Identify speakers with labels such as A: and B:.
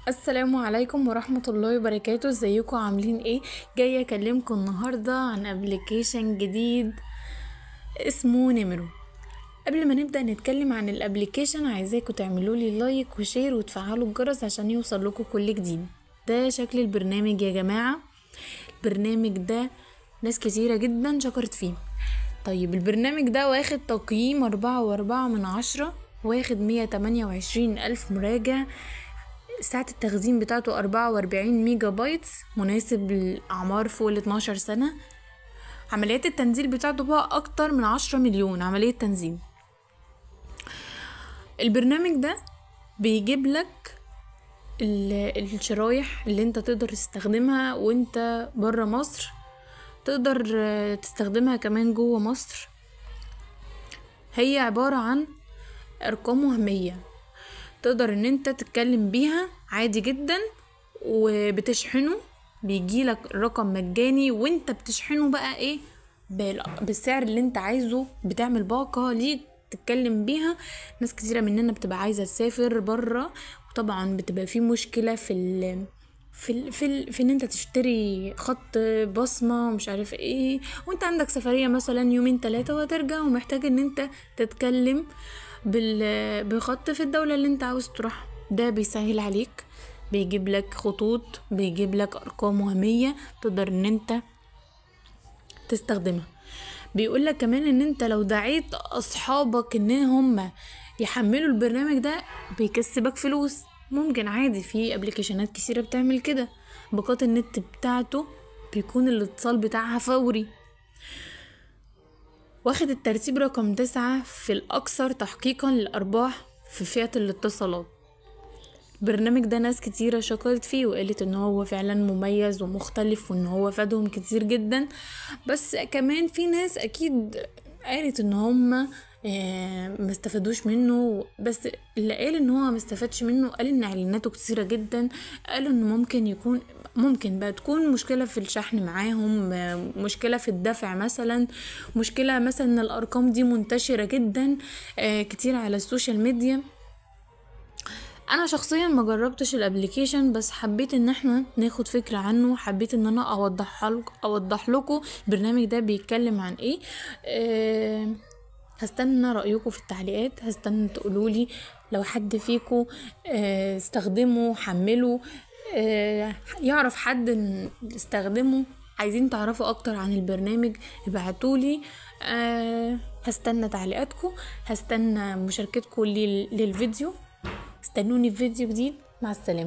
A: السلام عليكم ورحمة الله وبركاته. ازيكم عاملين ايه؟ جاية اكلمكم النهاردة عن ابليكيشن جديد اسمه نمرو. قبل ما نبدأ نتكلم عن الابليكيشن عايزاكم تعملوا لي لايك وشير وتفعلوا الجرس عشان يوصل لكم كل جديد. ده شكل البرنامج يا جماعة. البرنامج ده ناس كتيرة جدا شكرت فيه. طيب البرنامج ده واخد تقييم 4.4 واخد 128,000 مراجع. ساعة التخزين بتاعته 44 ميجا بايتس، مناسب للأعمار فوق 12 سنة. عمليات التنزيل بتاعته بقى أكتر من 10 مليون عملية تنزيل. البرنامج ده بيجيب لك الشرايح اللي انت تقدر تستخدمها وانت برا مصر، تقدر تستخدمها كمان جوه مصر. هي عبارة عن أرقام وهمية تقدر ان انت تتكلم بيها عادي جدا، وبتشحنه بيجيلك رقم مجاني وانت بتشحنه بقى ايه بالسعر اللي انت عايزه. بتعمل باقة ليك تتكلم بيها. ناس كتيرة مننا بتبقى عايزة تسافر برا، وطبعا بتبقى في مشكلة في ان انت تشتري خط بصمة ومش عارف ايه، وانت عندك سفرية مثلا يومين 3 وهترجع ومحتاج ان انت تتكلم بخط في الدولة اللي انت عاوز تروح. ده بيسهل عليك، بيجيب لك خطوط، بيجيب لك ارقام وهمية تقدر ان انت تستخدمها. بيقول لك كمان ان انت لو دعيت اصحابك ان هم يحملوا البرنامج ده بيكسبك فلوس. ممكن عادي، في ابليكيشنات كثيرة بتعمل كده. باقات النت بتاعته بيكون الاتصال بتاعها فوري. واخد الترتيب رقم 9 في الأكثر تحقيقا للأرباح في فئة الاتصالات. البرنامج ده ناس كتيرة شكرت فيه وقالت ان هو فعلا مميز ومختلف وان هو فادهم كتير جدا. بس كمان في ناس اكيد قالت ان هم ما استفادوش منه. بس اللي قال ان هو ما استفادش منه قال ان اعلاناته كتيرة جدا. قالوا ان ممكن بقى تكون مشكلة في الشحن معاهم، مشكلة في الدفع مثلا، مشكلة مثلا ان الارقام دي منتشرة جدا كتير على السوشيال ميديا. انا شخصيا ما جربتش الابليكيشن، بس حبيت ان احنا ناخد فكرة عنه. حبيت ان انا اوضح لكم البرنامج ده بيتكلم عن ايه. هستنى رأيكم في التعليقات، هستنى تقولولي لو حد فيكم استخدمه حمله، يعرف حد استخدمه، عايزين تعرفوا اكتر عن البرنامج ابعتولي. هستنى تعليقاتكم، هستنى مشاركتكم للفيديو. استنوني في فيديو جديد. مع السلامة.